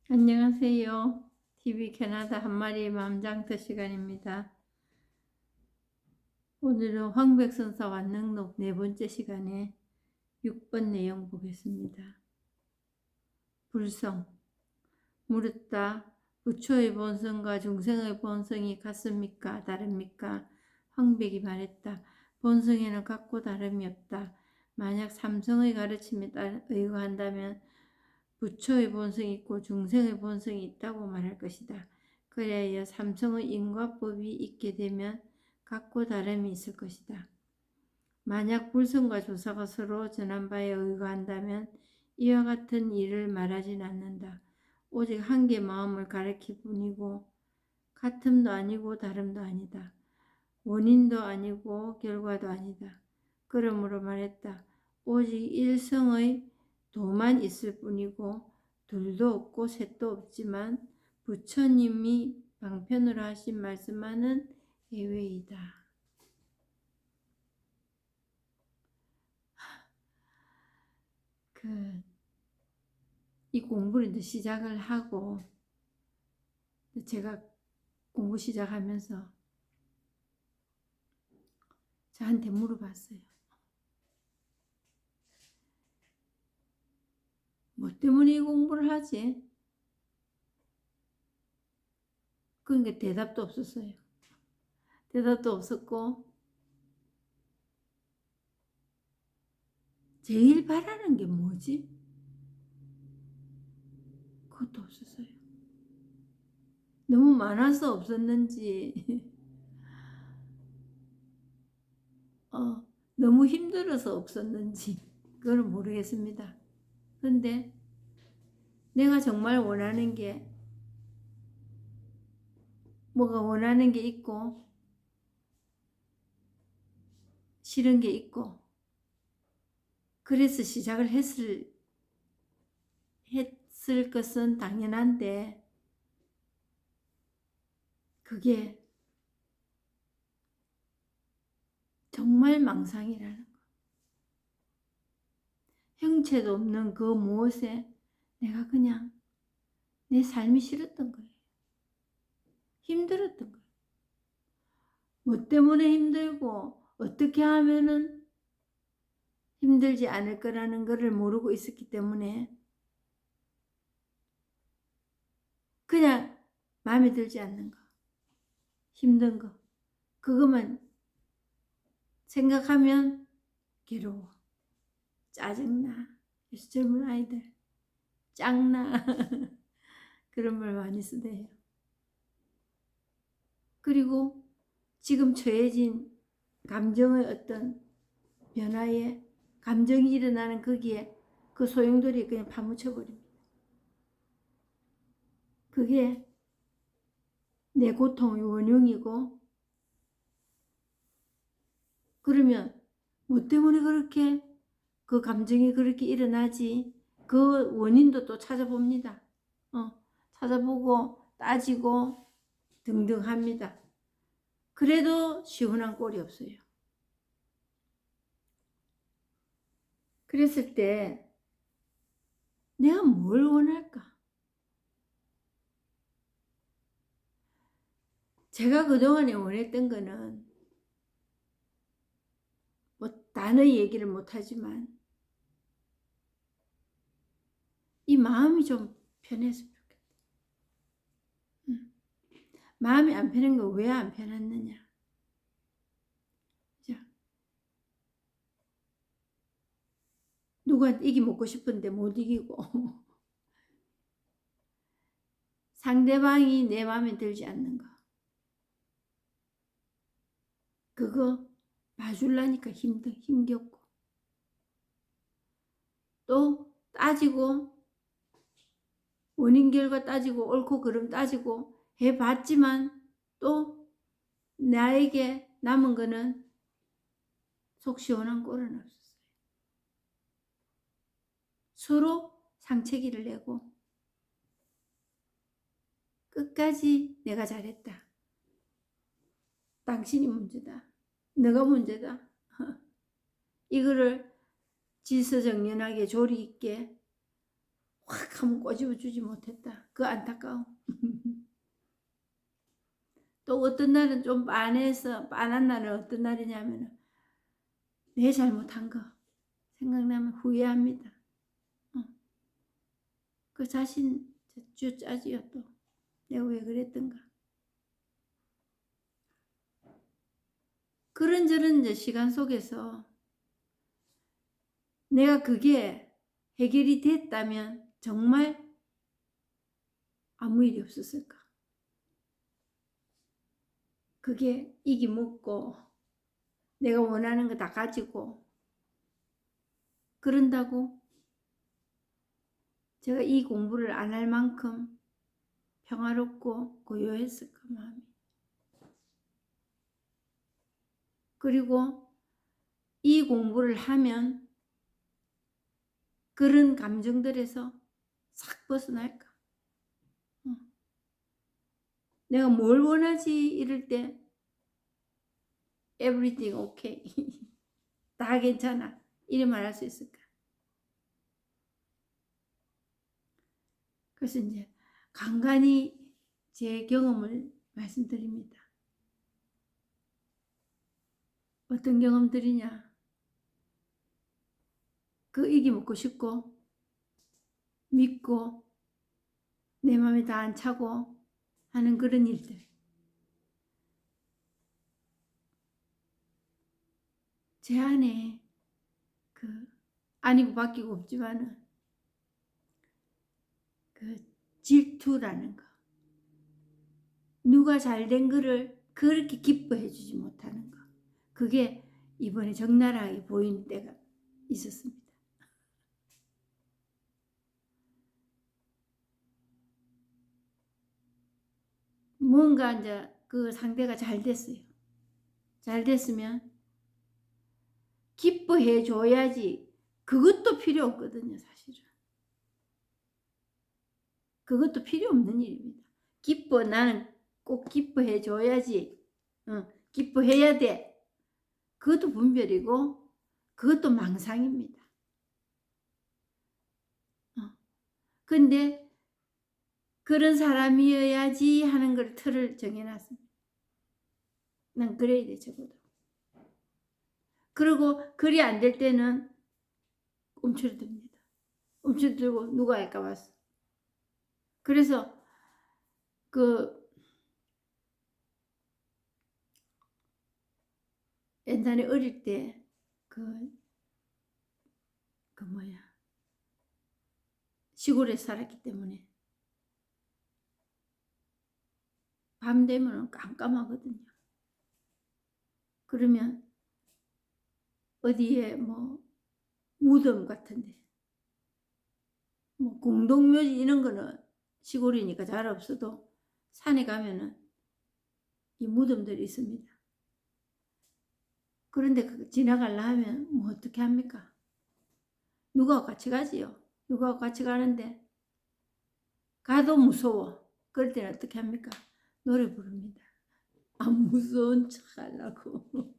안녕하세요. TV 캐나다 한 마리의 맘장터 시간입니다. 오늘은 황백선사 완능록 네 번째 시간에 6번 내용 보겠습니다. 불성. 물었다. 부처의 본성과 중생의 본성이 같습니까? 다릅니까? 황백이 말했다. 본성에는 같고 다름이 없다. 만약 삼성의 가르침에 의거한다면 부처의 본성이 있고 중생의 본성이 있다고 말할 것이다. 그래야 삼성의 인과법이 있게 되면 같고 다름이 있을 것이다. 만약 불성과 조사가 서로 전한 바에 의거한다면 이와 같은 일을 말하진 않는다. 오직 한계 마음을 가리킬 뿐이고 같음도 아니고 다름도 아니다. 원인도 아니고 결과도 아니다. 그러므로 말했다. 오직 일성의 도만 있을 뿐이고 둘도 없고 셋도 없지만 부처님이 방편으로 하신 말씀만은 예외이다. 이 공부를 이제 시작을 하고 제가 공부 시작하면서 저한테 물어봤어요. 뭐 때문에 이 공부를 하지? 그러니까 대답도 없었어요. 대답도 없었고 제일 바라는 게 뭐지? 그것도 없었어요. 너무 많아서 없었는지 너무 힘들어서 없었는지 그걸 모르겠습니다. 근데 내가 정말 원하는 게 뭐가 원하는 게 있고 싫은 게 있고 그래서 시작을 했을 것은 당연한데 그게 정말 망상이라는 거. 형체도 없는 그 무엇에 내가 그냥 내 삶이 싫었던 거예요. 힘들었던 거예요. 뭐 때문에 힘들고 어떻게 하면은 힘들지 않을 거라는 것을 모르고 있었기 때문에 그냥 마음에 들지 않는 거, 힘든 거, 그것만 생각하면 괴로워, 짜증나, 요새 젊은 아이들 짱나 그런 말 많이 쓰대요. 그리고 지금 처해진 감정의 어떤 변화에 감정이 일어나는 거기에 그 소용돌이 그냥 파묻혀버립니다. 그게 내 고통의 원흉이고 그러면 뭐 때문에 그렇게 그 감정이 그렇게 일어나지 그 원인도 또 찾아봅니다. 찾아보고 따지고 등등 합니다. 그래도 시원한 꼴이 없어요. 그랬을 때 내가 뭘 원할까? 제가 그동안에 원했던 거는 뭐 단어의 얘기를 못하지만 이 마음이 좀 편했으면 좋겠다. 마음이 안 편한 거 왜 안 편했느냐? 자, 누구한테 이기 먹고 싶은데 못 이기고 상대방이 내 마음에 들지 않는 거 그거 봐줄라니까 힘겹고 또 따지고 원인 결과 따지고 옳고 그름 따지고 해봤지만 또 나에게 남은 거는 속 시원한 꼴은 없었어요. 서로 상처기를 내고 끝까지 내가 잘했다. 당신이 문제다. 너가 문제다. 이거를 질서정연하게 조리 있게 확 한번 꼬집어 주지 못했다. 그 안타까움. 또 어떤 날은 좀 빤한 날은 어떤 날이냐면 내 잘못한 거 생각나면 후회합니다. 그 자신 짜지요. 또 내가 왜 그랬던가. 그런저런 이제 시간 속에서 내가 그게 해결이 됐다면 정말 아무 일이 없었을까. 그게 이기 먹고 내가 원하는 거 다 가지고 그런다고 제가 이 공부를 안 할 만큼 평화롭고 고요했을까 마음이. 그리고 이 공부를 하면 그런 감정들에서 싹 벗어날까. 내가 뭘 원하지 이럴 때 everything okay 다 괜찮아 이래 말할 수 있을까. 그래서 이제 간간히 제 경험을 말씀드립니다. 어떤 경험들이냐. 그 이기 먹고 싶고 믿고 내 마음에 다 안 차고 하는 그런 일들. 제 안에 그 아니고 바뀌고 없지만은 그 질투라는 거. 누가 잘된 거를 그렇게 기뻐해 주지 못하는 거. 그게 이번에 적나라하게 보이는 때가 있었습니다. 뭔가 이제 그 상대가 잘 됐어요. 잘 됐으면 기뻐해 줘야지. 그것도 필요 없거든요, 사실은. 그것도 필요 없는 일입니다. 나는 꼭 기뻐해 줘야지. 기뻐해야 돼. 그것도 분별이고 그것도 망상입니다. 근데 그런 사람이어야지 하는 걸 틀을 정해놨습니다. 난 그래야 돼, 적어도. 그리고 그리 안 될 때는 움츠러듭니다. 움츠러들고 누가 할까 봤어. 그래서 옛날에 어릴 때 시골에 살았기 때문에 밤 되면 깜깜하거든요. 그러면 어디에 무덤 같은데 공동묘지 이런 거는 시골이니까 잘 없어도 산에 가면은 이 무덤들이 있습니다. 그런데 지나가려 하면 어떻게 합니까? 누가 같이 가지요. 누가 같이 가는데 가도 무서워. 그럴 때는 어떻게 합니까? 노래 부릅니다. 안 무서운 척 하려고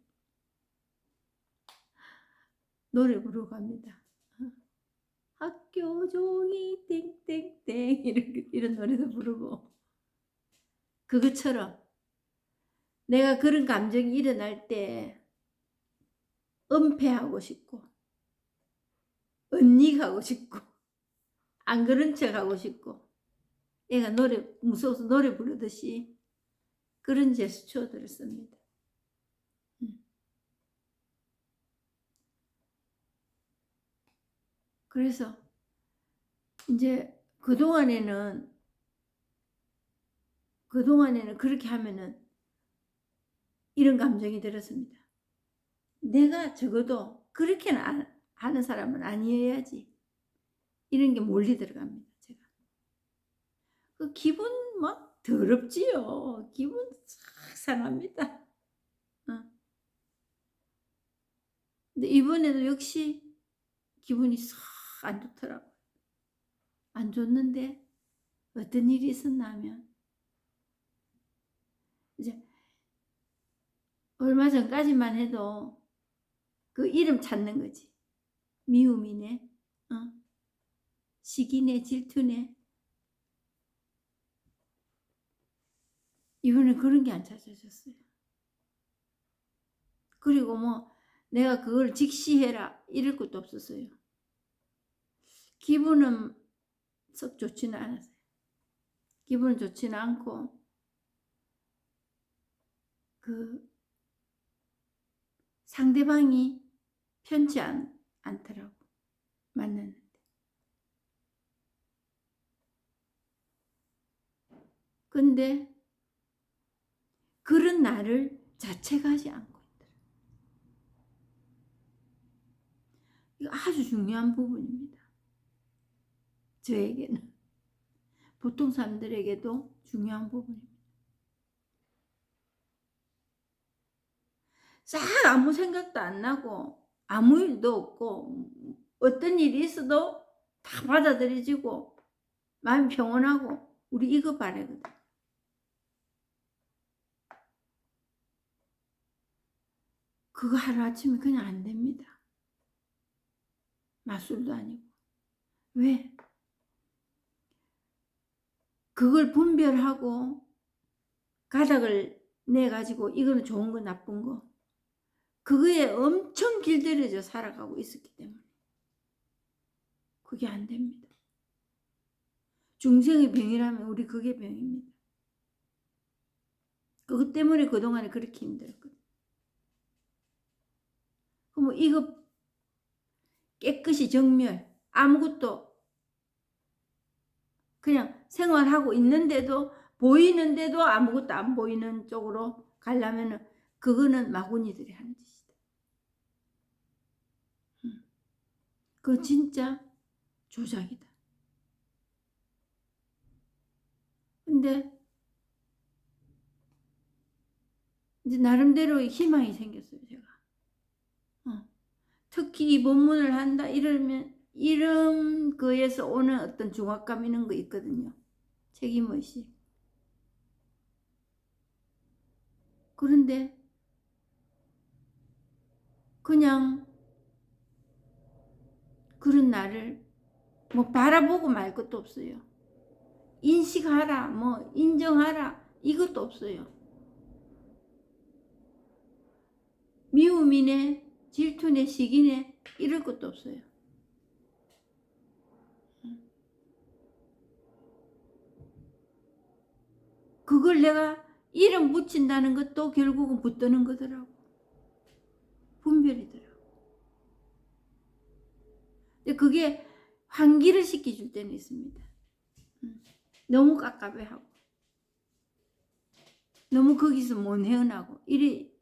노래 부르고 갑니다. 학교 종이 땡땡땡 이런 노래도 부르고. 그것처럼 내가 그런 감정이 일어날 때 은폐하고 싶고 은닉하고 싶고 안 그런 척하고 싶고 애가 무서워서 노래 부르듯이 그런 제스처들을 씁니다. 그래서 이제 그동안에는 그렇게 하면은 이런 감정이 들었습니다. 내가 적어도 그렇게는 하는 사람은 아니어야지. 이런 게 몰리 들어갑니다. 제가. 그 기분 막 더럽지요. 기분 싹 상합니다. 근데 이번에도 역시 기분이 싹 안 좋더라고요. 안 좋는데 어떤 일이 있었나 하면 이제 얼마 전까지만 해도 그 이름 찾는 거지. 미움이네. 시기네, 질투네. 이번에 그런 게 안 찾아졌어요. 그리고 뭐 내가 그걸 직시해라 이럴 것도 없었어요. 기분은 썩 좋지는 않았어요. 기분은 좋지는 않고 그 상대방이 편치 않더라고. 만났는데. 근데 그런 나를 자책하지 않고 있더라. 이거 아주 중요한 부분입니다. 저에게는. 보통 사람들에게도 중요한 부분입니다. 싹 아무 생각도 안 나고 아무 일도 없고 어떤 일이 있어도 다 받아들여지고 마음이 평온하고 우리 이거 바라거든. 그거 하루아침에 그냥 안 됩니다. 마술도 아니고. 왜? 그걸 분별하고 가닥을 내가지고 이거는 좋은 거 나쁜 거 그거에 엄청 길들여져 살아가고 있었기 때문에 그게 안 됩니다. 중생의 병이라면 우리 그게 병입니다. 그것 때문에 그동안에 그렇게 힘들었거든요. 그럼 이거 깨끗이 정멸 아무것도 그냥 생활하고 있는데도 보이는데도 아무것도 안 보이는 쪽으로 가려면은 그거는 마구니들이 하는 짓이다. 그거 진짜 조작이다. 근데 이제 나름대로 희망이 생겼어요, 제가. 특히 이 본문을 한다 이러면 이런 거에서 오는 어떤 중압감 이런 거 있거든요. 책임의식. 그런데 그냥 그런 나를 뭐 바라보고 말 것도 없어요. 인식하라, 뭐 인정하라 이것도 없어요. 미움이네, 질투네, 시기네 이럴 것도 없어요. 그걸 내가 이름 붙인다는 것도 결국은 붙드는 거더라고. 분별이더라고. 근데 그게 환기를 시켜줄 때는 있습니다. 너무 깝깝해하고 너무 거기서 못 헤어나고 이리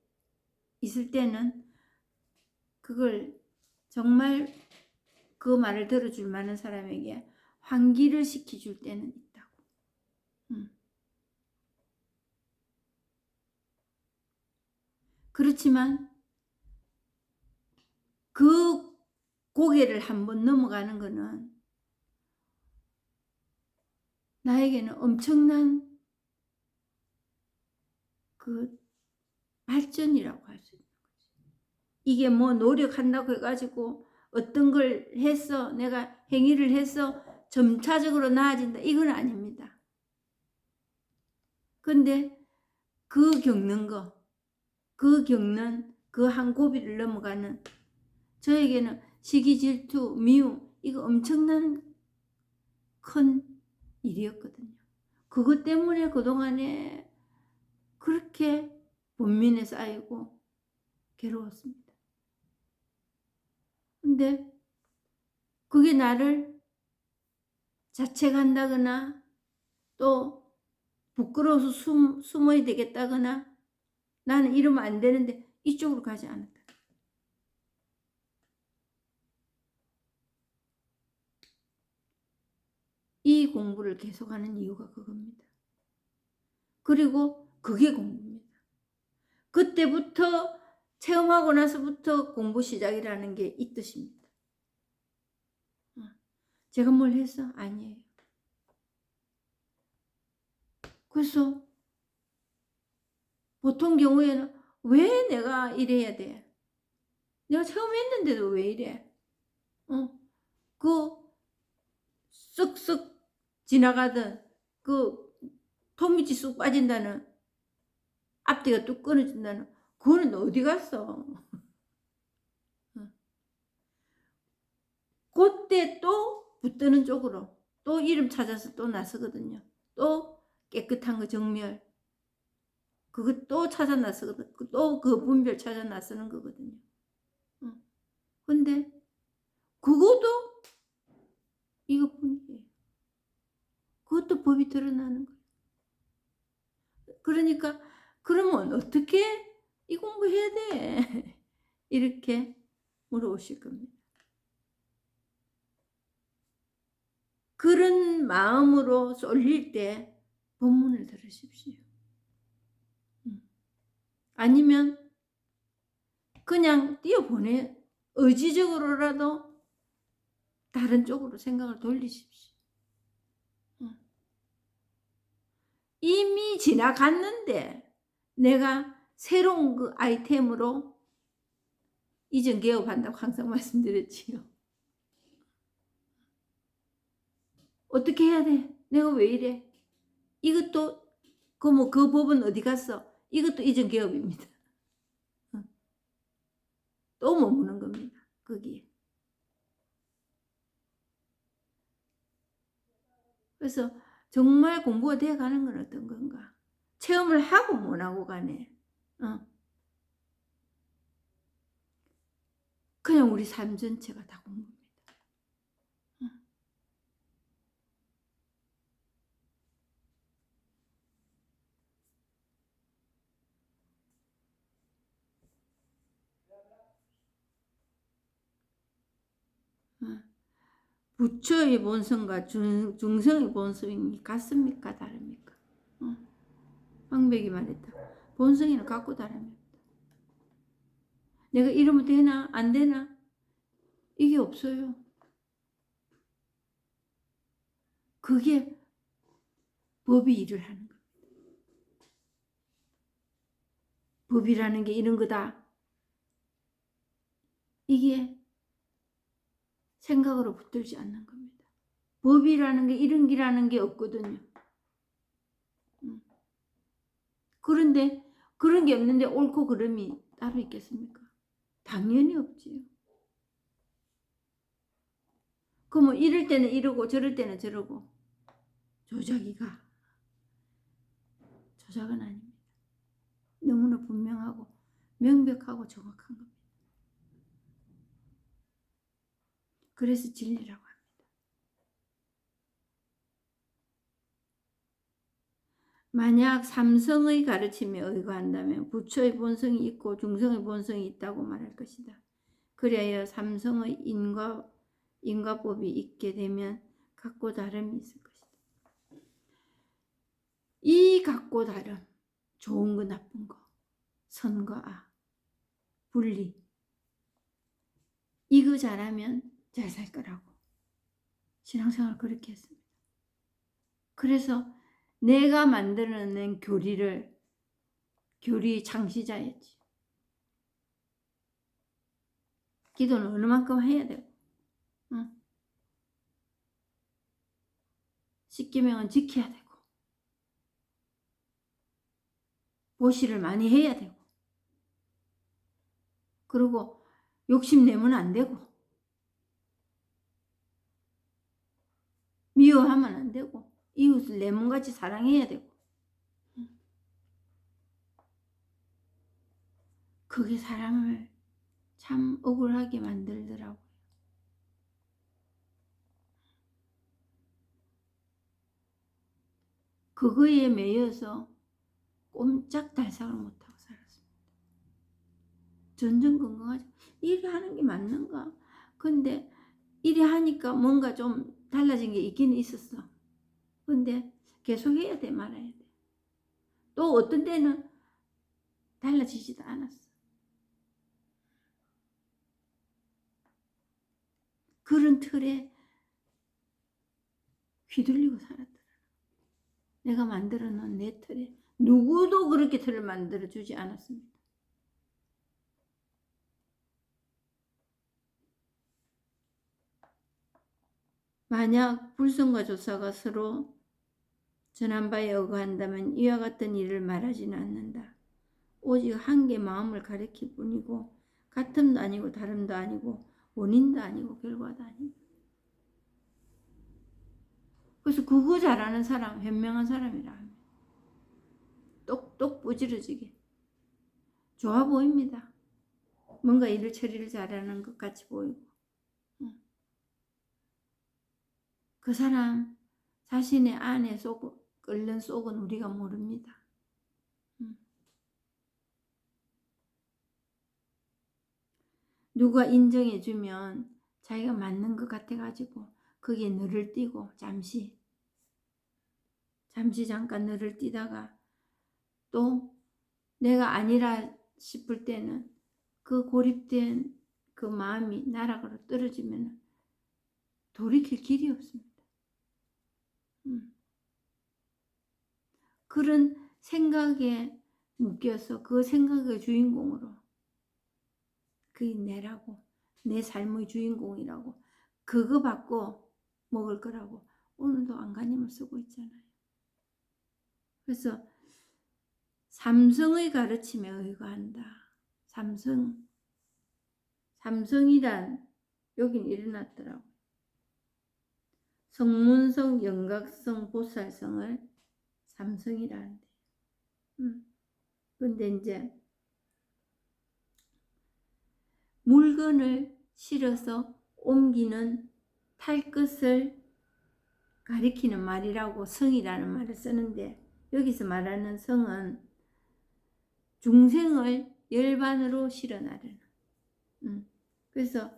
있을 때는 그걸 정말 그 말을 들어줄 만한 사람에게 환기를 시켜줄 때는 있다고. 그렇지만 그 고개를 한번 넘어가는 거는 나에게는 엄청난 그 발전이라고 할 수 있는 거지. 이게 뭐 노력한다고 해가지고 어떤 걸 해서 내가 행위를 해서 점차적으로 나아진다 이건 아닙니다. 근데 그 겪는 거, 그 겪는 그 한 고비를 넘어가는 저에게는 시기, 질투, 미움 이거 엄청난 큰 일이었거든요. 그것 때문에 그동안에 그렇게 본민에 쌓이고 괴로웠습니다. 근데 그게 나를 자책한다거나 또 부끄러워서 숨어야 되겠다거나 나는 이러면 안 되는데 이쪽으로 가지 않았다. 이 공부를 계속하는 이유가 그겁니다. 그리고 그게 공부입니다. 그때부터 체험하고 나서부터 공부 시작이라는 게 이 뜻입니다. 제가 뭘 했어? 아니에요. 그래서 보통 경우에는 왜 내가 이래야 돼? 내가 처음 했는데도 왜 이래? 그 쓱쓱 지나가던 그 통밑이 쑥 빠진다는, 앞뒤가 뚝 끊어진다는, 그거는 어디 갔어? 그때 또 붙드는 쪽으로 또 이름 찾아서 또 나서거든요. 또 깨끗한 거 정멸, 그거 또 찾아 나서거든. 또 그 분별 찾아 나서는 거거든요. 근데 그것도 이것뿐이에요. 그것도 법이 드러나는 거예요. 그러니까 그러면 어떻게 이 공부해야 돼? 이렇게 물어오실 겁니다. 그런 마음으로 쏠릴 때 본문을 들으십시오. 아니면 그냥 띄어보내, 의지적으로라도 다른 쪽으로 생각을 돌리십시오. 이미 지나갔는데 내가 새로운 그 아이템으로 이전 개업한다고 항상 말씀드렸지요. 어떻게 해야 돼? 내가 왜 이래? 이것도 그 법은 어디 갔어? 이것도 이전 개업입니다. 또 머무는 겁니다. 거기에. 그래서 정말 공부가 되어 가는 건 어떤 건가? 체험을 하고 못 하고 가네. 그냥 우리 삶 전체가 다 공부입니다. 부처의 본성과 중생의 본성이 같습니까? 다릅니까? 황백이 말했다. 본성이는 같고 다릅니다. 내가 이러면 되나? 안 되나? 이게 없어요. 그게 법이 일을 하는 겁니다. 법이라는 게 이런 거다. 이게 생각으로 붙들지 않는 겁니다. 법이라는 게 이런 기라는 게 없거든요. 그런데 그런 게 없는데 옳고 그름이 따로 있겠습니까? 당연히 없지요. 그럼 이럴 때는 이러고 저럴 때는 저러고, 조작은 아닙니다. 너무나 분명하고 명백하고 정확한 겁니다. 그래서 진리라고 합니다. 만약 삼성의 가르침에 의거한다면 부처의 본성이 있고 중성의 본성이 있다고 말할 것이다. 그래야 삼성의 인과법이 있게 되면 같고 다름이 있을 것이다. 이 같고 다름, 좋은 거 나쁜 거, 선과 악, 분리, 이거 잘하면 잘 살 거라고 신앙생활을 그렇게 했습니다. 그래서 내가 만들어낸 교리 창시자였지. 기도는 어느 만큼 해야 되고, 십계명은 지켜야 되고, 보시를 많이 해야 되고, 그리고 욕심내면 안 되고, 미워하면 안 되고, 이웃을 내 몸같이 사랑해야 되고, 그게 사람을 참 억울하게 만들더라고요. 그거에 매여서 꼼짝달싹을 못하고 살았습니다. 전전건강하죠. 이래 하는 게 맞는가? 근데 이래 하니까 뭔가 좀 달라진 게 있긴 있었어. 근데 계속 해야 돼, 말아야 돼. 또 어떤 때는 달라지지도 않았어. 그런 틀에 휘둘리고 살았더라. 내가 만들어 놓은 내 틀에 누구도 그렇게 틀을 만들어 주지 않았습니다. 만약 불성과 조사가 서로 전한 바에 어거한다면 이와 같은 일을 말하지는 않는다. 오직 한계 마음을 가리킬 뿐이고 같음도 아니고 다름도 아니고 원인도 아니고 결과도 아니다. 그래서 그거 잘하는 사람, 현명한 사람이라 합니다. 똑똑 부지러지게 좋아 보입니다. 뭔가 일을 처리를 잘하는 것 같이 보이고 그 사람 자신의 안에 끓는 속은 우리가 모릅니다. 누가 인정해주면 자기가 맞는 것 같아가지고 거기에 늘을 띄고 잠시 잠깐 늘을 띄다가 또 내가 아니라 싶을 때는 그 고립된 그 마음이 나락으로 떨어지면 돌이킬 길이 없습니다. 그런 생각에 묶여서 그 생각의 주인공으로 그게 내라고, 내 삶의 주인공이라고, 그거 받고 먹을 거라고 오늘도 안간힘을 쓰고 있잖아요. 그래서 삼성의 가르침에 의거한다. 삼성이란 여긴 일어났더라고. 성문성, 영각성, 보살성을 삼성이라는데. 근데 이제 물건을 실어서 옮기는 탈 것을 가리키는 말이라고 성이라는 말을 쓰는데 여기서 말하는 성은 중생을 열반으로 실어 나르는. 그래서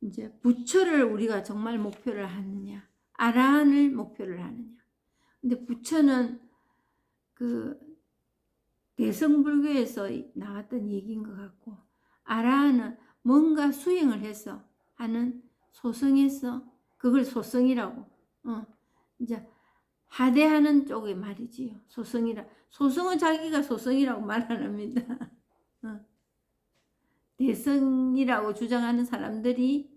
이제 부처를 우리가 정말 목표를 하느냐, 아라한을 목표를 하느냐. 근데 부처는 그 대성불교에서 나왔던 얘기인 것 같고, 아라한은 뭔가 수행을 해서 하는 소성에서 그걸 소성이라고. 이제 하대하는 쪽의 말이지요. 소성은 자기가 소성이라고 말 안 합니다. 대성이라고 주장하는 사람들이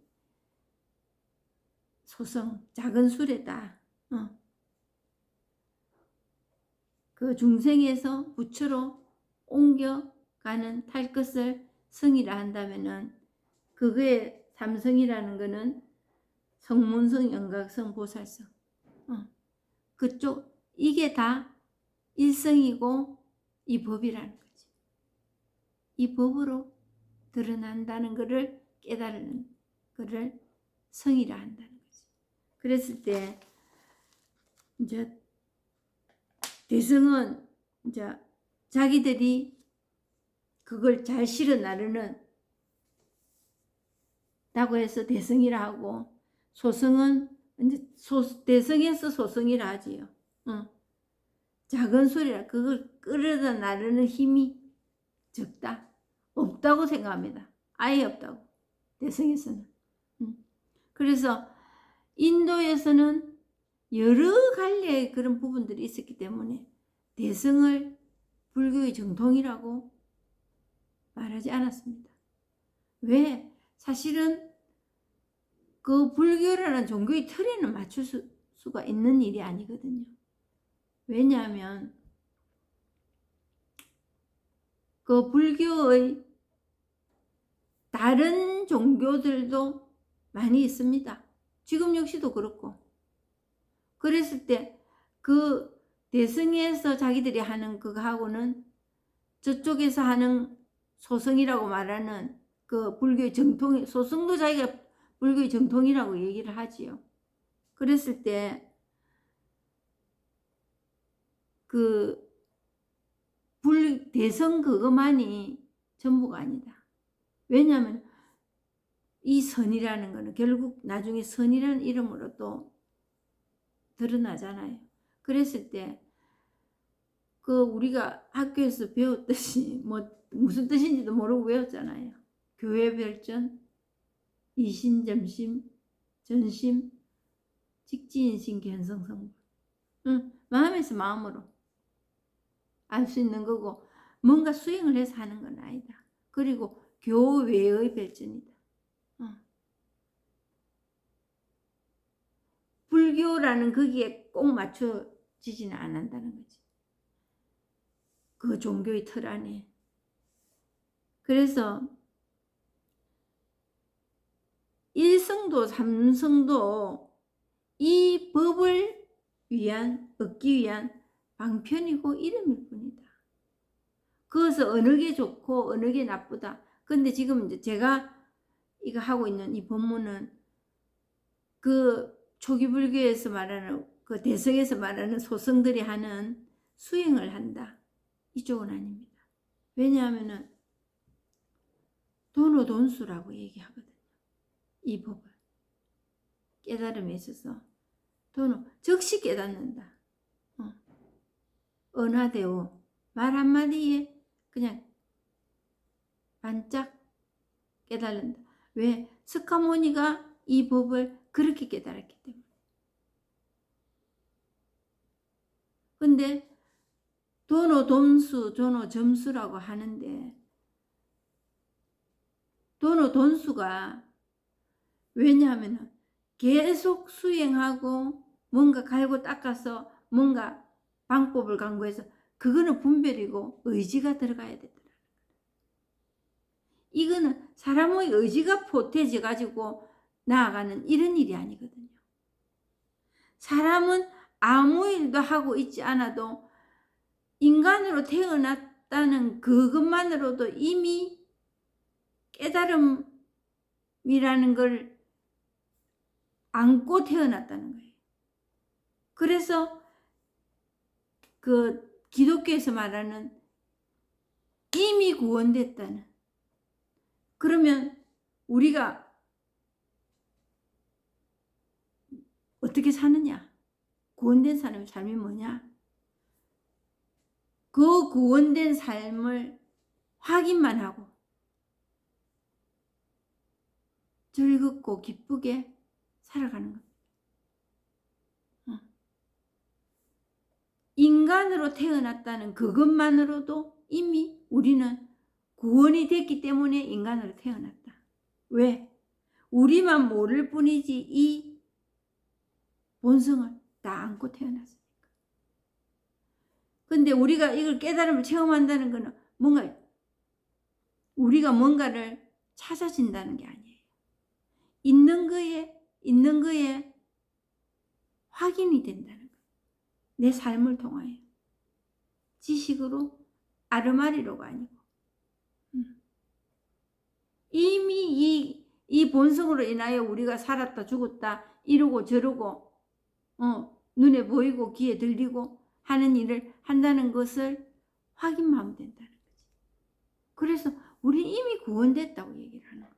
소성, 작은 수레다. 그 중생에서 부처로 옮겨가는 탈 것을 성이라 한다면은 그거의 삼성이라는 거는 성문성, 영각성, 보살성. 그쪽 이게 다 일성이고 이 법이라는 거지. 이 법으로 드러난다는 것을 깨달는 것을 성이라 한다는 거지. 그랬을 때 이제 대성은 이제 자기들이 그걸 잘 실어 나르는 다고 해서 대성이라 하고, 소성은 이제 대성에서 소성이라 하지요. 작은 소리라 그걸 끌어다 나르는 힘이 적다, 없다고 생각합니다. 아예 없다고, 대성에서는. 그래서 인도에서는 여러 갈래의 그런 부분들이 있었기 때문에 대성을 불교의 정통이라고 말하지 않았습니다. 왜? 사실은 그 불교라는 종교의 틀에는 맞출 수가 있는 일이 아니거든요. 왜냐하면 그 불교의 다른 종교들도 많이 있습니다. 지금 역시도 그렇고. 그랬을 때 그 대성에서 자기들이 하는 그거하고는 저쪽에서 하는 소성이라고 말하는 그 불교의 정통, 소성도 자기가 불교의 정통이라고 얘기를 하지요. 그랬을 때 그 대성 그것만이 전부가 아니다. 왜냐하면 이 선이라는 거는 결국 나중에 선이라는 이름으로 또 드러나잖아요. 그랬을 때 그 우리가 학교에서 배웠듯이 뭐 무슨 뜻인지도 모르고 외웠잖아요. 교회별전, 이신점심, 전심, 직지인신, 견성성불. 마음에서 마음으로 알 수 있는 거고, 뭔가 수행을 해서 하는 건 아니다. 그리고 교외의 별전이다. 불교라는 거기에 꼭 맞춰지지는 않는다는 거지. 그 종교의 틀 안에. 그래서 1성도 3성도 이 법을 얻기 위한 방편이고 이름일 뿐이다. 그것을 어느 게 좋고 어느 게 나쁘다. 근데 지금 이제 제가 이거 하고 있는 이 법문은 그 초기 불교에서 말하는 그 대성에서 말하는 소성들이 하는 수행을 한다. 이쪽은 아닙니다. 왜냐하면은 돈오돈수라고 얘기하거든요. 이 법을. 깨달음에 있어서 즉시 깨닫는다. 은하대오 말 한마디에 그냥 반짝 깨달는다. 왜? 스카모니가 이 법을 그렇게 깨달았기 때문에. 근데 돈오돈수, 돈오점수라고 하는데 돈오돈수가 왜냐하면 계속 수행하고 뭔가 갈고 닦아서 뭔가 방법을 강구해서 그거는 분별이고 의지가 들어가야 되더라. 이거는 사람의 의지가 보태져 가지고 나아가는 이런 일이 아니거든요. 사람은 아무 일도 하고 있지 않아도 인간으로 태어났다는 그것만으로도 이미 깨달음이라는 걸 안고 태어났다는 거예요. 그래서 그 기독교에서 말하는 이미 구원됐다는. 그러면 우리가 어떻게 사느냐? 구원된 사람의 삶이 뭐냐? 그 구원된 삶을 확인만 하고 즐겁고 기쁘게 살아가는 겁니다. 인간으로 태어났다는 그것만으로도 이미 우리는 구원이 됐기 때문에 인간으로 태어났다. 왜? 우리만 모를 뿐이지 이 본성을 다 안고 태어났으니까. 근데 우리가 이걸 깨달음을 체험한다는 것은 뭔가 우리가 뭔가를 찾아진다는 게 아니에요. 있는 거에 확인이 된다는 거예요. 내 삶을 통하여. 지식으로 아르마리로가 아니고. 이미 이 본성으로 인하여 우리가 살았다 죽었다 이러고 저러고 눈에 보이고 귀에 들리고 하는 일을 한다는 것을 확인만 하면 된다는 거지. 그래서 우리 이미 구원됐다고 얘기를 하는 거예요.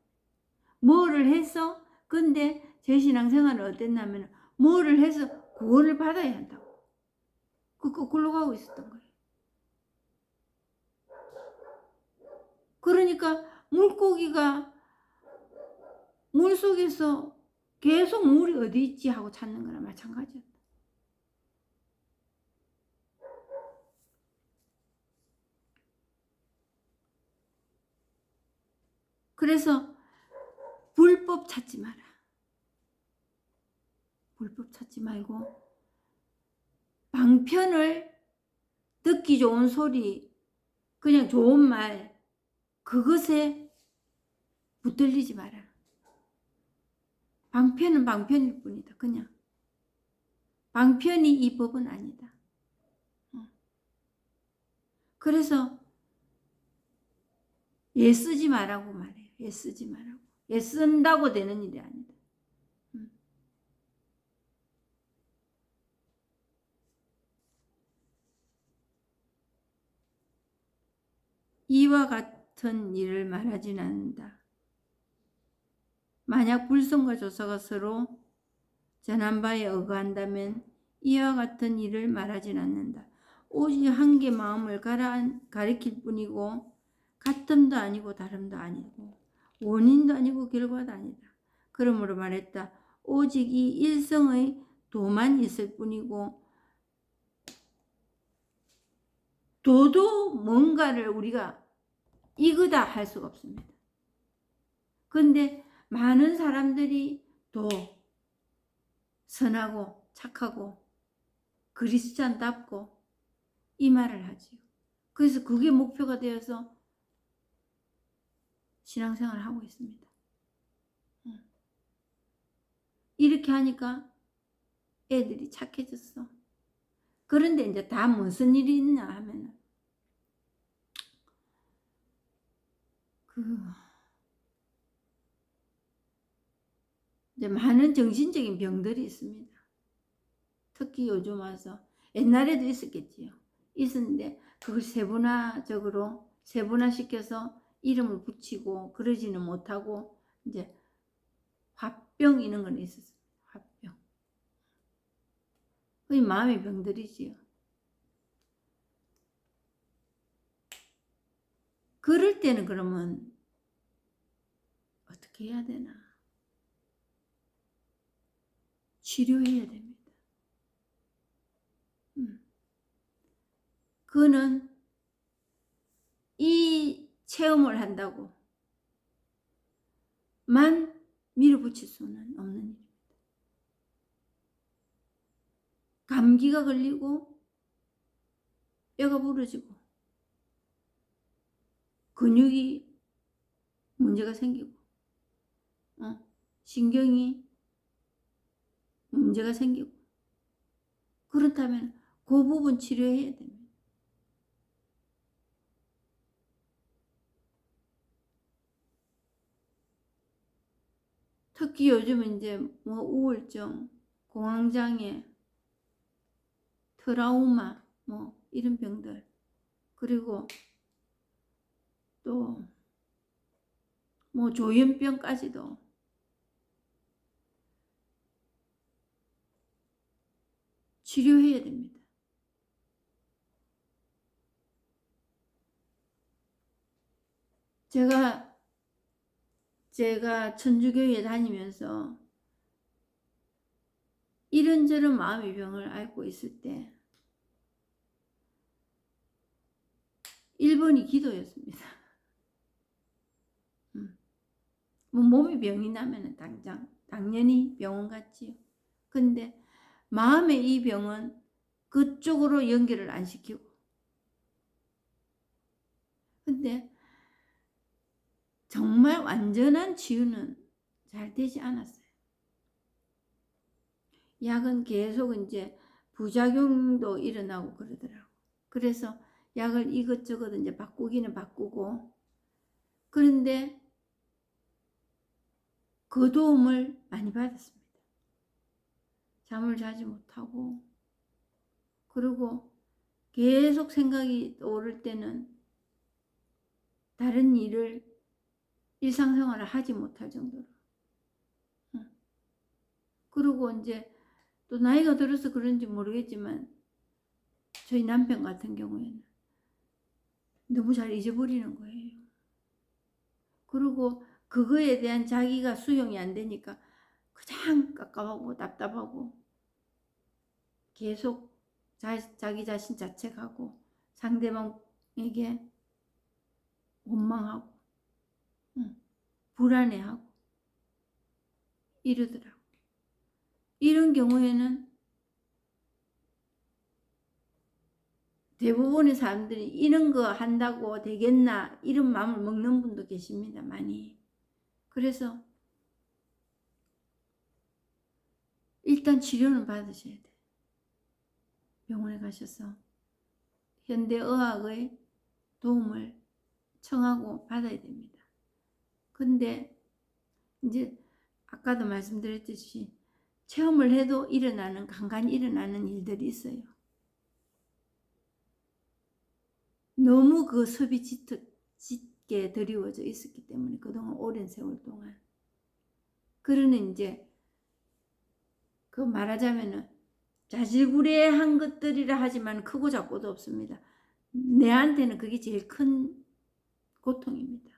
뭐를 해서 근데 제 신앙생활은 어땠냐면 뭐를 해서 구원을 받아야 한다고. 그걸로 가고 있었던 거예요. 그러니까 물고기가 물속에서 계속 물이 어디 있지 하고 찾는 거나 마찬가지였다. 그래서 불법 찾지 마라. 불법 찾지 말고 방편을 듣기 좋은 소리, 그냥 좋은 말, 그것에 붙들리지 마라. 방편은 방편일 뿐이다. 그냥 방편이 이 법은 아니다. 그래서 애쓰지 말라고 말해요. 애쓰지 말라고. 애쓴다고 되는 일이 아니다. 이와 같은 일을 말하진 않는다. 만약 불성과 조사가 서로 전한 바에 어거한다면 이와 같은 일을 말하진 않는다. 오직 한계 마음을 가리킬 뿐이고 같음도 아니고 다름도 아니고 원인도 아니고 결과도 아니다. 그러므로 말했다. 오직 이 일성의 도만 있을 뿐이고 도도 뭔가를 우리가 이거다 할 수가 없습니다. 근데 많은 사람들이 도, 선하고 착하고 그리스찬답고 이 말을 하지요. 그래서 그게 목표가 되어서 신앙생활을 하고 있습니다. 이렇게 하니까 애들이 착해졌어. 그런데 이제 다 무슨 일이 있냐 하면은 이제 많은 정신적인 병들이 있습니다. 특히 요즘 와서 옛날에도 있었겠지요. 있었는데 그걸 세분화시켜서 이름을 붙이고 그러지는 못하고 이제 화병 이런 건 있었어요. 화병. 그게 마음의 병들이지요. 그럴 때는 그러면 어떻게 해야 되나? 치료해야 됩니다. 그거는 이 체험을 한다고 만 밀어붙일 수는 없는 일입니다. 감기가 걸리고 뼈가 부러지고 근육이 문제가 생기고 신경이 문제가 생기고 그렇다면 그 부분 치료해야 됩니다. 특히 요즘은 이제 뭐 우울증, 공황장애, 트라우마 뭐 이런 병들 그리고 또 뭐 조현병까지도 치료해야 됩니다. 제가 천주교에 다니면서 이런저런 마음의 병을 앓고 있을 때 1번이 기도였습니다. 뭐 몸이 병이 나면 당연히 병원 갔지요. 근데 마음의 이 병은 그쪽으로 연결을 안 시키고 근데 정말 완전한 치유는 잘 되지 않았어요. 약은 계속 이제 부작용도 일어나고 그러더라고. 그래서 약을 이것저것 이제 바꾸기는 바꾸고 그런데 그 도움을 많이 받았습니다. 잠을 자지 못하고 그리고 계속 생각이 오를 때는 다른 일을 일상생활을 하지 못할 정도로 그리고 이제 또 나이가 들어서 그런지 모르겠지만 저희 남편 같은 경우에는 너무 잘 잊어버리는 거예요. 그리고 그거에 대한 자기가 수용이 안 되니까 그냥 깝깝하고 답답하고 계속 자기 자신 자책하고 상대방에게 원망하고 불안해하고 이러더라고. 이런 경우에는 대부분의 사람들이 이런 거 한다고 되겠나 이런 마음을 먹는 분도 계십니다. 많이. 그래서 일단 치료는 받으셔야 돼요. 병원에 가셔서 현대의학의 도움을 청하고 받아야 됩니다. 근데 이제 아까도 말씀드렸듯이 체험을 해도 간간히 일어나는 일들이 있어요. 너무 그 섭이 짙게 드리워져 있었기 때문에 그동안 오랜 세월 동안 그러는 이제 그 말하자면은 자질구레한 것들이라 하지만 크고 작고도 없습니다. 내한테는 그게 제일 큰 고통입니다.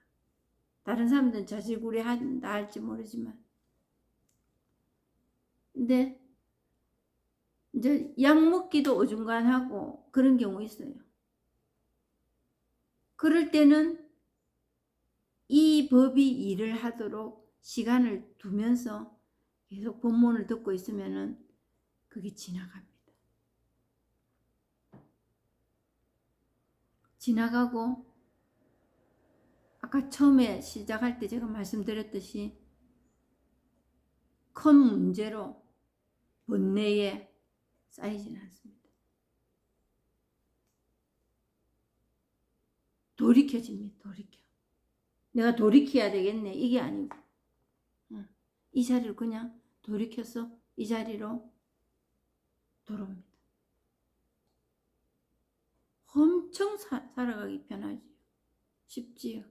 다른 사람들은 자질구레한다 할지 모르지만 근데 이제 약 먹기도 어중간하고 그런 경우 있어요. 그럴 때는 이 법이 일을 하도록 시간을 두면서 계속 법문을 듣고 있으면은 그게 지나갑니다. 지나가고 아까 처음에 시작할 때 제가 말씀드렸듯이 큰 문제로 번뇌에 쌓이지는 않습니다. 돌이켜집니다. 내가 돌이켜야 되겠네. 이게 아니고 이 자리를 그냥 돌이켜서 이 자리로 돌아옵니다. 엄청 살아가기 편하지요. 쉽지요.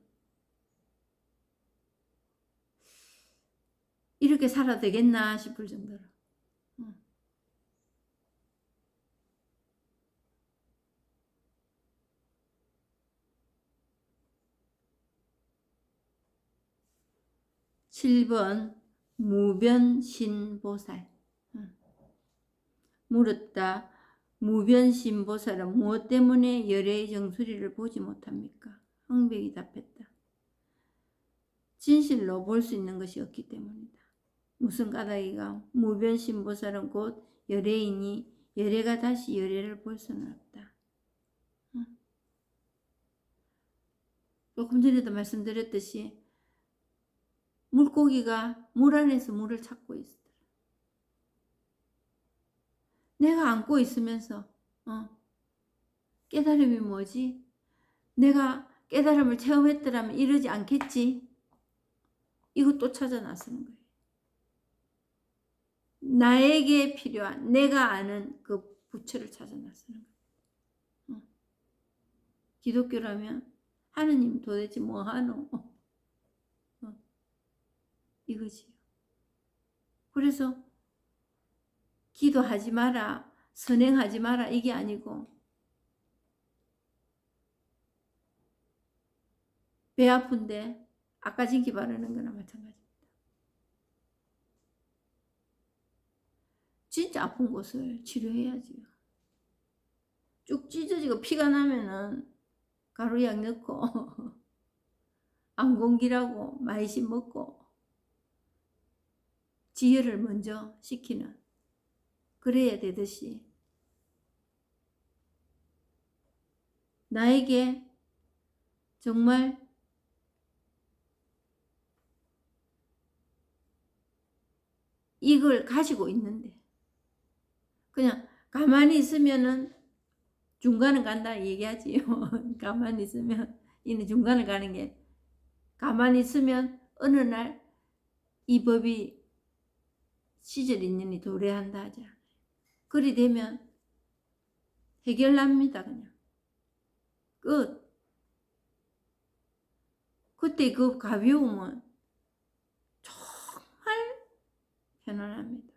이렇게 살아도 되겠나 싶을 정도로. 7번 무변신보살. 물었다. 무변신보살은 무엇 때문에 열애의 정수리를 보지 못합니까? 황백이 답했다. 진실로 볼 수 있는 것이 없기 때문이다. 무슨 까닭이가? 무변신보살은 곧 열애이니 열애가 다시 열애를 볼 수는 없다. 조금 전에도 말씀드렸듯이 물고기가 물 안에서 물을 찾고 있더라. 내가 안고 있으면서 깨달음이 뭐지? 내가 깨달음을 체험했더라면 이러지 않겠지? 이거 또 찾아 나서는 거예요. 나에게 필요한 내가 아는 그 부처를 찾아 나서는 거예요. 기독교라면 하느님 도대체 뭐 하노? 이거지요. 그래서 기도하지 마라, 선행하지 마라 이게 아니고 배 아픈데 아까진기 바르는 거나 마찬가지입니다. 진짜 아픈 곳을 치료해야지요. 쭉 찢어지고 피가 나면은 가루약 넣고 안공기라고 마이신 먹고 지혈을 먼저 시키는 그래야 되듯이 나에게 정말 이걸 가지고 있는데 그냥 가만히 있으면은 중간을 간다 얘기하지요. 가만히 있으면 이는 중간을 가는 게 가만히 있으면 어느 날 이 법이 시절 인연이 도래한다 하지 않아요. 그리 되면 해결납니다. 그냥 끝. 그때 그 가벼움은 정말 편안합니다.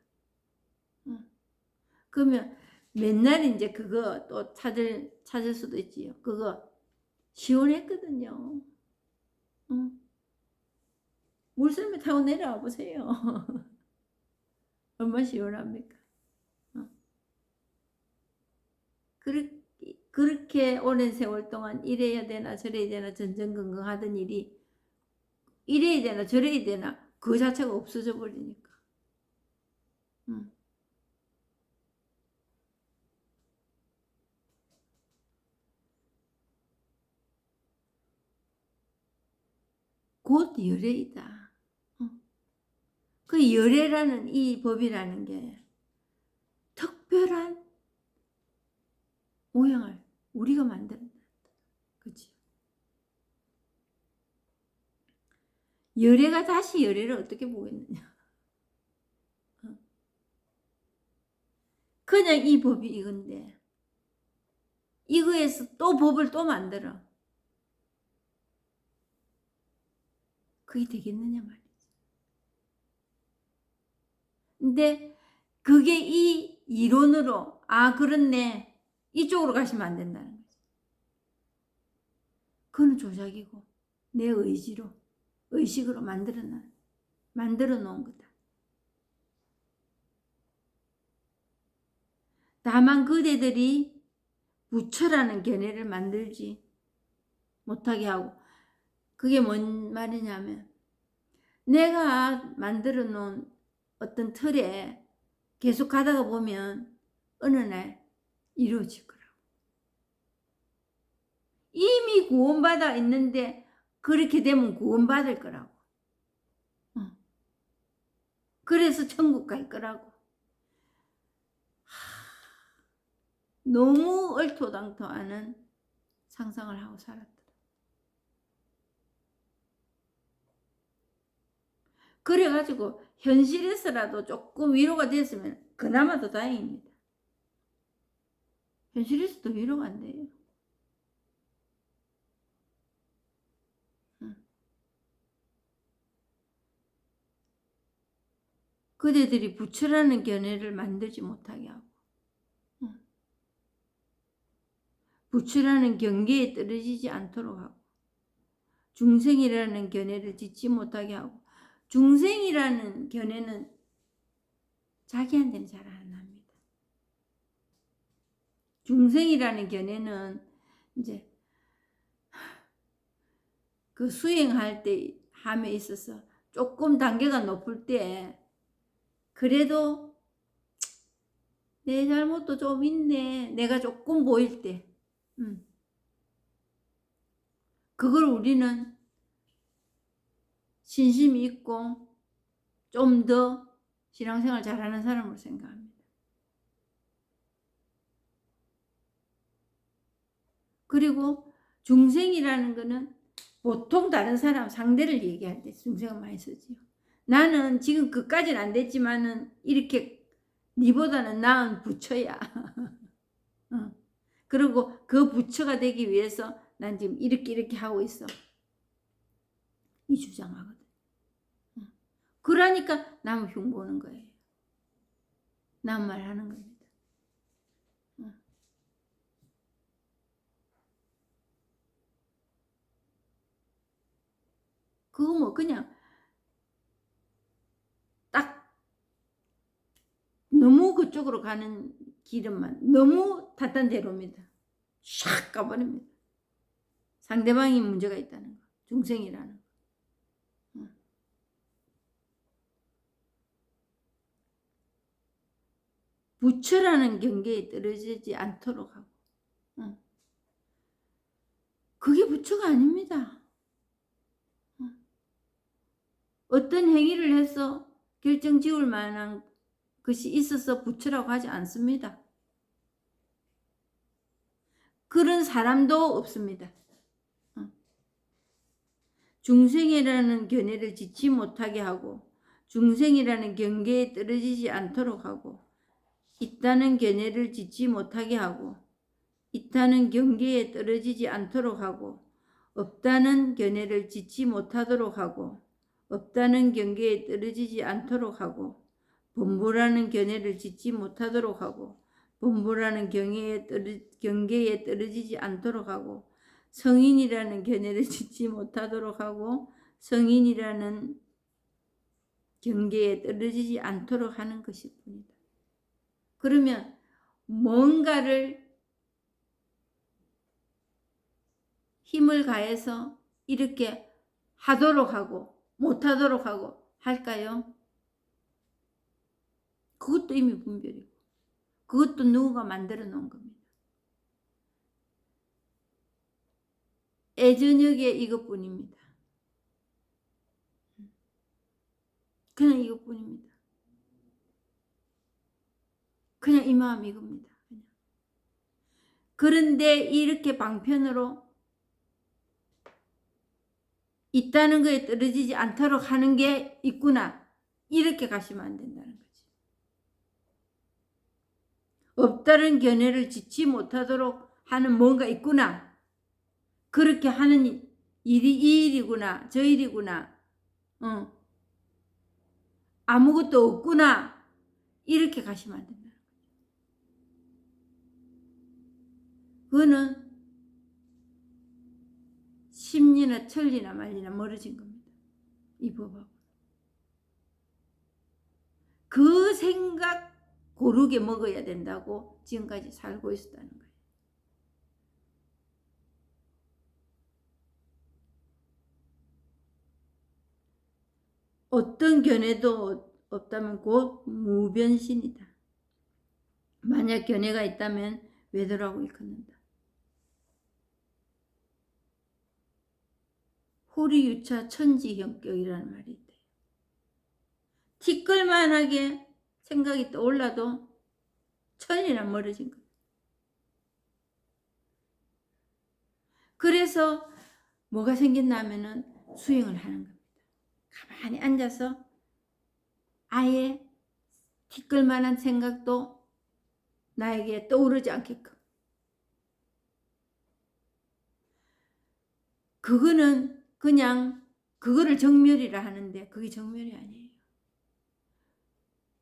그러면 맨날 이제 그거 또 찾을 수도 있지요. 그거 시원했거든요. 물썰매 타고 내려와 보세요. 얼마나 시원합니까? 그렇게 오랜 세월 동안 이래야 되나 저래야 되나 전전긍긍하던 일이 이래야 되나 저래야 되나 그 자체가 없어져 버리니까. 곧 열애이다. 그 열애라는 이 법이라는 게 특별한 모양을 우리가 만든다. 그치? 열애가 다시 열애를 어떻게 보겠느냐. 그냥 이 법이 이건데 이거에서 또 법을 또 만들어. 그게 되겠느냐 말이지. 근데 그게 이 이론으로 그렇네 이쪽으로 가시면 안 된다는 거지. 그건 조작이고 내 의식으로 만들어 놓은 거다. 다만 그대들이 부처라는 견해를 만들지 못하게 하고 그게 뭔 말이냐면 내가 만들어 놓은 어떤 틀에 계속 가다가 보면 어느 날 이루어질 거라고. 이미 구원받아 있는데 그렇게 되면 구원받을 거라고. 그래서 천국 갈 거라고. 너무 얼토당토하는 상상을 하고 살았더라. 그래가지고 현실에서라도 조금 위로가 됐으면 그나마 더 다행입니다. 현실에서도 위로가 안 돼요. 그대들이 부처라는 견해를 만들지 못하게 하고, 부처라는 경계에 떨어지지 않도록 하고, 중생이라는 견해를 짓지 못하게 하고, 중생이라는 견해는 자기한테는 잘 안 합니다. 중생이라는 견해는 이제 그 수행할 때 함에 있어서 조금 단계가 높을 때 그래도 내 잘못도 좀 있네, 내가 조금 보일 때 그걸 우리는 신심이 있고 좀 더 신앙생활 잘하는 사람으로 생각합니다. 그리고 중생이라는 거는 보통 다른 사람 상대를 얘기할 때 중생은 많이 쓰지요. 나는 지금 그까지는 안 됐지만은 이렇게 니보다는 나은 부처야. 그리고 그 부처가 되기 위해서 난 지금 이렇게 하고 있어. 이 주장하거든. 그러니까 남을 흉보는 거예요. 남 말하는 겁니다. 그거 뭐 그냥 딱 너무 그쪽으로 가는 길은만 너무 탄탄대로입니다. 샥 가버립니다. 상대방이 문제가 있다는 거. 중생이라는 거. 부처라는 경계에 떨어지지 않도록 하고. 그게 부처가 아닙니다. 어떤 행위를 해서 결정 지을 만한 것이 있어서 부처라고 하지 않습니다. 그런 사람도 없습니다. 중생이라는 견해를 짓지 못하게 하고 중생이라는 경계에 떨어지지 않도록 하고 있다는 견해를 짓지 못하게 하고 있다는 경계에 떨어지지 않도록 하고 없다는 견해를 짓지 못하도록 하고 없다는 경계에 떨어지지 않도록 하고 본보라는 견해를 짓지 못하도록 하고 본보라는 경계에 떨어지지 않도록 하고 성인이라는 견해를 짓지 못하도록 하고 성인이라는 경계에 떨어지지 않도록 하는 것일 뿐이다. 그러면 뭔가를 힘을 가해서 이렇게 하도록 하고 못하도록 하고 할까요? 그것도 이미 분별이고 그것도 누군가 만들어 놓은 겁니다. 애저녁에 이것뿐입니다. 그냥 이것뿐입니다. 그냥 이 마음 이겁니다. 그냥. 그런데 이렇게 방편으로 있다는 거에 떨어지지 않도록 하는 게 있구나. 이렇게 가시면 안 된다는 거지. 없다는 견해를 짓지 못하도록 하는 뭔가 있구나. 그렇게 하는 일이 이 일이구나. 저 일이구나. 아무것도 없구나. 이렇게 가시면 안 된다는 거지. 그거는 심리나 천리나 말리나 멀어진 겁니다. 이 법하고. 그 생각 고르게 먹어야 된다고 지금까지 살고 있었다는 거예요. 어떤 견해도 없다면 곧 무변신이다. 만약 견해가 있다면 외도라고 일컫는다. 호리유차 천지형격이라는 말이 있대요. 티끌만하게 생각이 떠올라도 천이나 멀어진 거예요. 그래서 뭐가 생겼냐면은 수행을 하는 겁니다. 가만히 앉아서 아예 티끌만한 생각도 나에게 떠오르지 않게끔. 그거는 그냥 그거를 정멸이라 하는데 그게 정멸이 아니에요.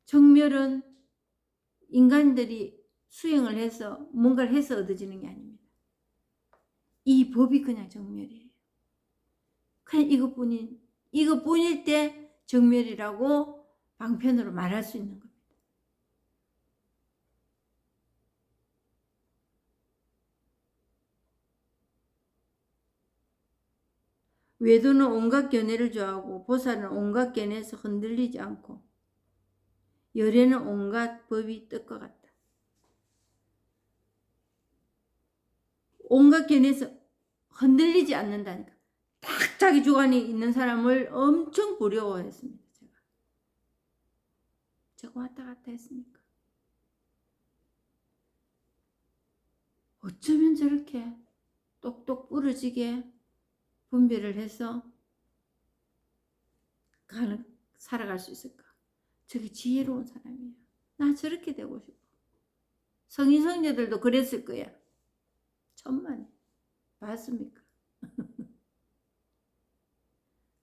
정멸은 인간들이 수행을 해서 뭔가를 해서 얻어지는 게 아닙니다. 이 법이 그냥 정멸이에요. 그냥 이것뿐일 때 정멸이라고 방편으로 말할 수 있는 겁니다. 외도는 온갖 견해를 좋아하고 보살은 온갖 견해에서 흔들리지 않고 열애는 온갖 법이 뜻과 같다. 온갖 견해에서 흔들리지 않는다니까. 딱 자기 주관이 있는 사람을 엄청 부러워했습니다. 제가 왔다 갔다 했으니까. 어쩌면 저렇게 똑똑 부러지게 분별을 해서 살아갈 수 있을까? 저게 지혜로운 사람이에요. 나 저렇게 되고 싶어. 성인 성녀들도 그랬을 거야. 천만에. 맞습니까?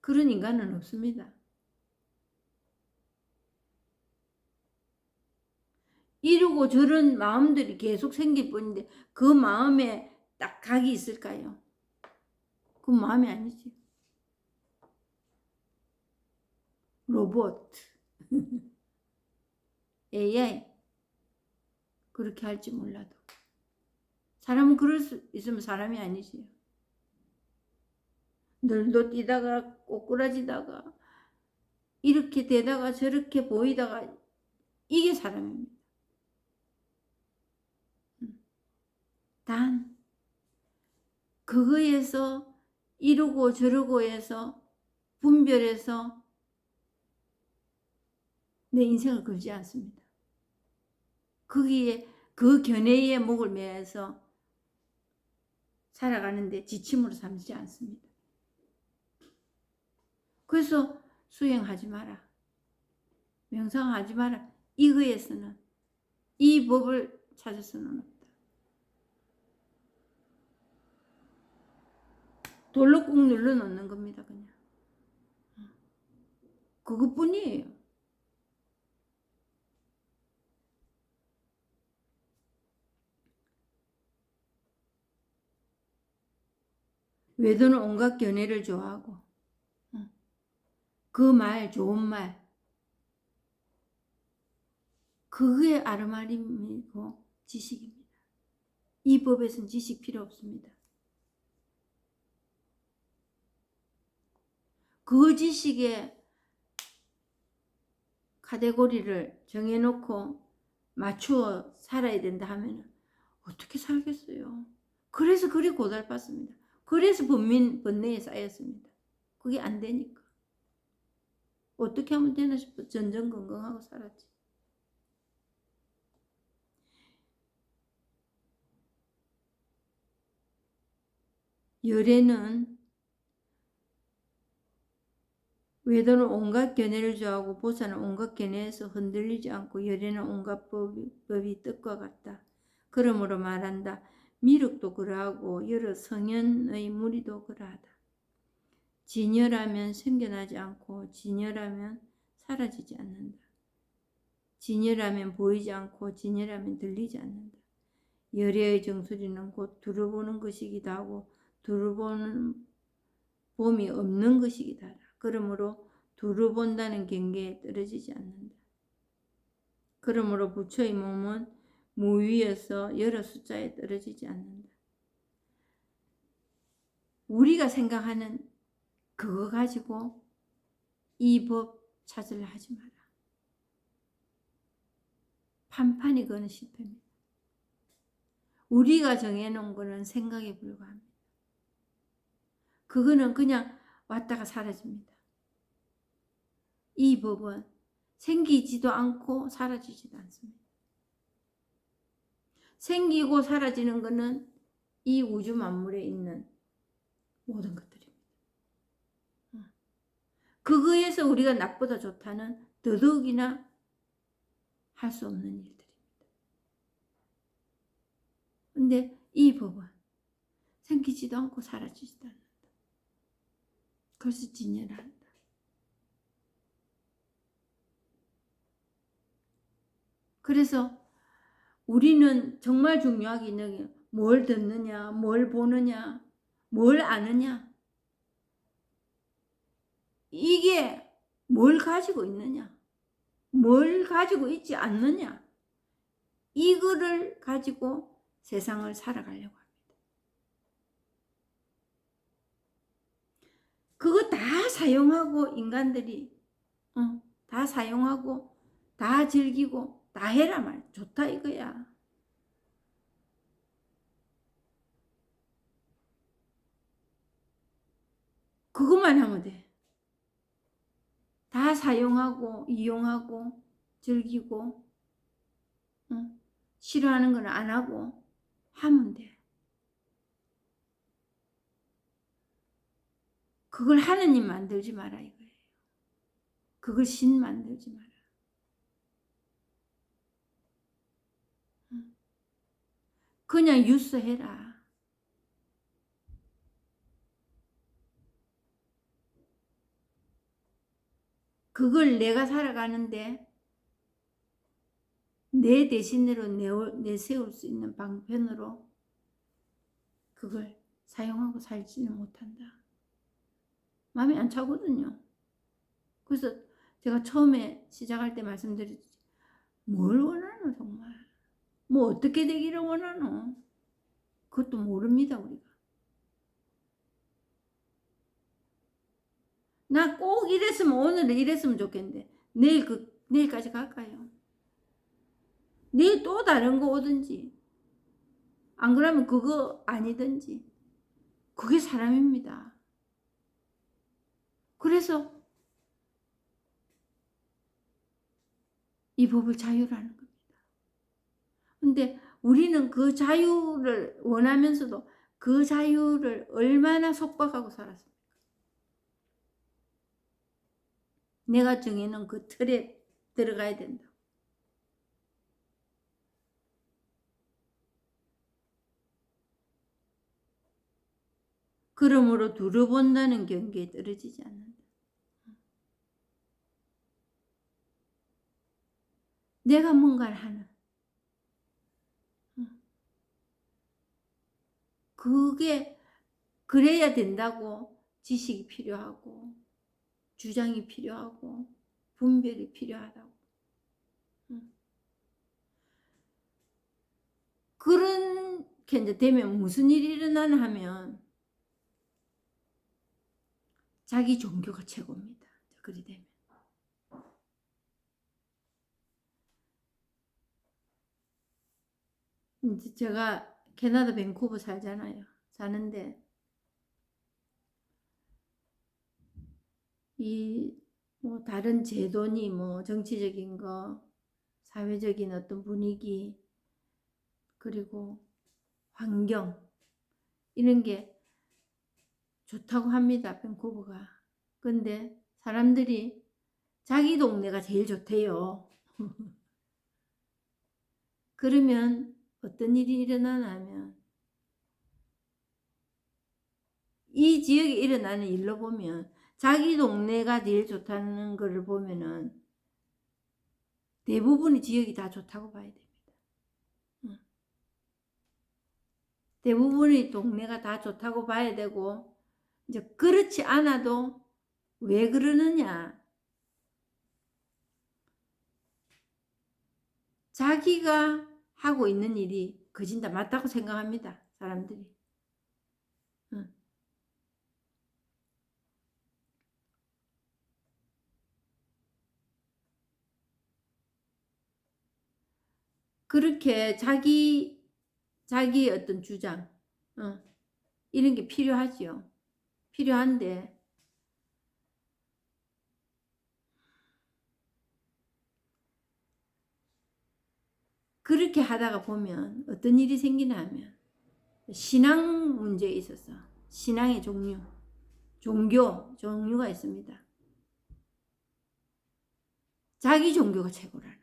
그런 인간은 없습니다. 이러고 저런 마음들이 계속 생길 뿐인데 그 마음에 딱 각이 있을까요? 그 마음이 아니지. 로봇, AI 그렇게 할지 몰라도 사람은 그럴 수 있으면 사람이 아니지요. 늘도 뛰다가 꼬꾸라지다가 이렇게 되다가 저렇게 보이다가 이게 사람입니다. 단 그거에서 이러고 저러고 해서 분별해서 내 인생을 걸지 않습니다. 거기에 그 견해에 목을 매서 살아가는데 지침으로 삼지 않습니다. 그래서 수행하지 마라. 명상하지 마라. 이거에서는 이 법을 찾아서는 없다. 돌로 꾹 눌러 놓는 겁니다. 그냥. 그것뿐이에요. 외도는 온갖 견해를 좋아하고 그 말 좋은 말 그게 아르마림이고 지식입니다. 이 법에서는 지식 필요 없습니다. 그 지식에 카테고리를 정해놓고 맞추어 살아야 된다 하면 어떻게 살겠어요? 그래서 그리 고달팠습니다. 그래서 번뇌에 쌓였습니다. 그게 안 되니까. 어떻게 하면 되나 싶어 전전긍긍하고 살았지. 열애는 외도는 온갖 견해를 좋아하고 보살은 온갖 견해에서 흔들리지 않고 열애는 온갖 법이 뜻과 같다. 그러므로 말한다. 미륵도 그러하고 여러 성현의 무리도 그러하다. 진열하면 생겨나지 않고 진열하면 사라지지 않는다. 진열하면 보이지 않고 진열하면 들리지 않는다. 열애의 정수리는 곧 두루보는 것이기도 하고 두루보는 봄이 없는 것이기도 하다. 그러므로 두루본다는 경계에 떨어지지 않는다. 그러므로 부처의 몸은 무위에서 여러 숫자에 떨어지지 않는다. 우리가 생각하는 그거 가지고 이 법 찾으려 하지 마라. 판판이 그거는 실패입니다. 우리가 정해놓은 거는 생각에 불과합니다. 그거는 그냥 왔다가 사라집니다. 이 법은 생기지도 않고 사라지지도 않습니다. 생기고 사라지는 것은 이 우주 만물에 있는 모든 것들입니다. 그거에서 우리가 나보다 좋다는 더더욱이나 할 수 없는 일들입니다. 근데 이 법은 생기지도 않고 사라지지도 않는다. 그래서 진열한다. 그래서 우리는 정말 중요하게 있는 게 뭘 듣느냐, 뭘 보느냐, 뭘 아느냐. 이게 뭘 가지고 있느냐, 뭘 가지고 있지 않느냐. 이거를 가지고 세상을 살아가려고 합니다. 그거 다 사용하고 인간들이 다 사용하고 다 즐기고 다 해라 말. 좋다 이거야. 그것만 하면 돼. 다 사용하고 이용하고 즐기고 싫어하는 건 안 하고 하면 돼. 그걸 하느님 만들지 마라 이거예요. 그걸 신 만들지 마라. 그냥 유스해라. 그걸 내가 살아가는데 내 대신으로 내세울 수 있는 방편으로 그걸 사용하고 살지는 못한다. 마음이 안 차거든요. 그래서 제가 처음에 시작할 때 말씀드렸지. 뭘 원하노 정말. 뭐 어떻게 되기를 원하노. 그것도 모릅니다 우리가. 나 꼭 이랬으면 오늘은 이랬으면 좋겠는데 내일까지 갈까요? 내일 또 다른 거 오든지 안 그러면 그거 아니든지 그게 사람입니다. 그래서 이 법을 자유라는 겁니다. 근데 우리는 그 자유를 원하면서도 그 자유를 얼마나 속박하고 살았습니까? 내가 정해놓은 그 틀에 들어가야 된다. 그러므로 두려본다는 경계에 떨어지지 않는다. 내가 뭔가를 하는 그게 그래야 된다고 지식이 필요하고 주장이 필요하고 분별이 필요하다고. 그렇게 이제 되면 무슨 일이 일어나나 하면 자기 종교가 최고입니다. 그리 되면. 이제 제가 캐나다 밴쿠버 살잖아요. 사는데 이 뭐 다른 제도니 뭐 정치적인 거, 사회적인 어떤 분위기, 그리고 환경 이런 게 좋다고 합니다. 밴쿠버가. 근데 사람들이 자기 동네가 제일 좋대요. 그러면 어떤 일이 일어나나 하면 이 지역에 일어나는 일로 보면 자기 동네가 제일 좋다는 것을 보면은 대부분의 지역이 다 좋다고 봐야 됩니다. 대부분의 동네가 다 좋다고 봐야 되고 이제 그렇지 않아도 왜 그러느냐. 자기가 하고 있는 일이 거진다 맞다고 생각합니다. 사람들이. 그렇게 자기 어떤 주장, 이런 게 필요하지요. 필요한데 그렇게 하다가 보면 어떤 일이 생기나 하면 신앙 문제에 있어서 신앙의 종교가 있습니다. 자기 종교가 최고라는 거예요.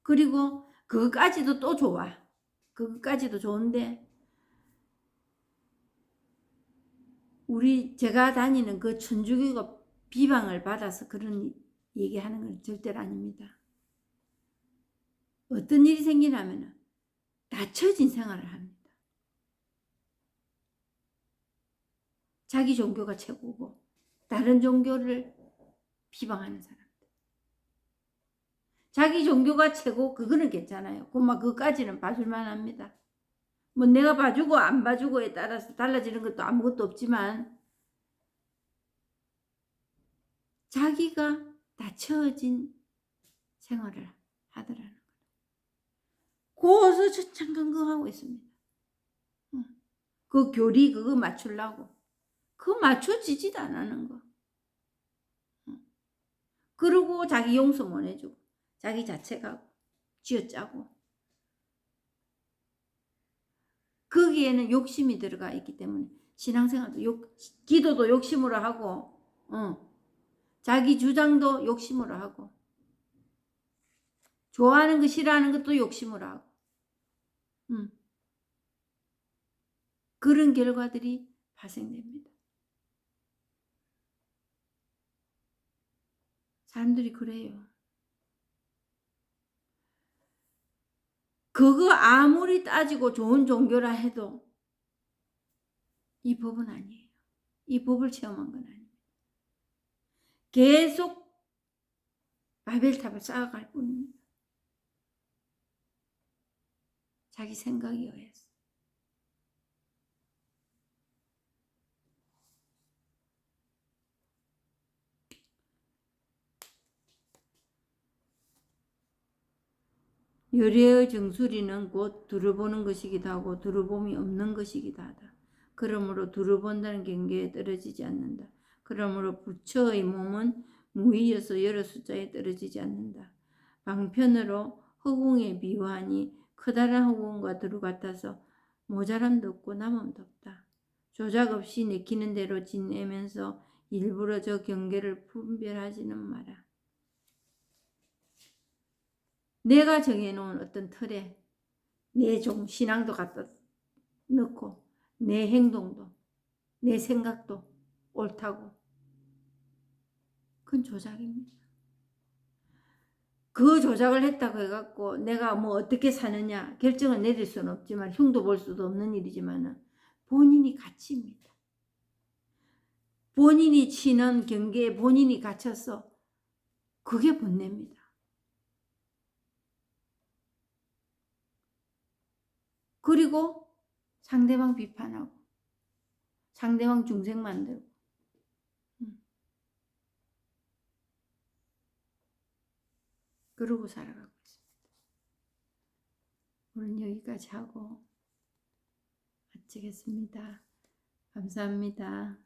그리고 그것까지도 또 좋아. 그것까지도 좋은데 제가 다니는 그 천주교가 비방을 받아서 그런 얘기하는 건 절대로 아닙니다. 어떤 일이 생기냐면 닫혀진 생활을 합니다. 자기 종교가 최고고 다른 종교를 비방하는 사람들. 자기 종교가 최고 그거는 괜찮아요. 그것까지는 봐줄만 합니다. 뭐 내가 봐주고 안 봐주고에 따라서 달라지는 것도 아무것도 없지만 자기가 닫혀진 생활을 하더라는 거예요. 고서 천천강강하고 있습니다. 그 교리 그거 맞추려고. 그거 맞춰지지도 안 하는 거. 그리고 자기 용서 못 해주고 자기 자체가 쥐어짜고 거기에는 욕심이 들어가 있기 때문에 신앙생활도 기도도 욕심으로 하고 자기 주장도 욕심으로 하고 좋아하는 거 싫어하는 것도 욕심으로 하고 그런 결과들이 발생됩니다. 사람들이 그래요. 그거 아무리 따지고 좋은 종교라 해도 이 법은 아니에요. 이 법을 체험한 건 아닙니다. 계속 바벨탑을 쌓아갈 뿐입니다. 자기 생각에 의해서. 열애의 정수리는 곧 두루보는 것이기도 하고 두루봄이 없는 것이기도 하다. 그러므로 두루본다는 경계에 떨어지지 않는다. 그러므로 부처의 몸은 무의여서 여러 숫자에 떨어지지 않는다. 방편으로 허공에 비유하니 커다란 허공과 두루 같아서 모자람도 없고 남음도 없다. 조작 없이 내키는 대로 지내면서 일부러 저 경계를 분별하지는 마라. 내가 정해놓은 어떤 틀에 내 신앙도 갖다 넣고 내 행동도 내 생각도 옳다고 그건 조작입니다. 그 조작을 했다고 해갖고 내가 뭐 어떻게 사느냐 결정을 내릴 수는 없지만 흉도 볼 수도 없는 일이지만 본인이 가치입니다. 본인이 치는 경계에 본인이 갇혀서 그게 본뇌입니다. 그리고 상대방 비판하고 상대방 중생 만들고 그러고 살아가고 있습니다. 오늘 여기까지 하고 마치겠습니다. 감사합니다.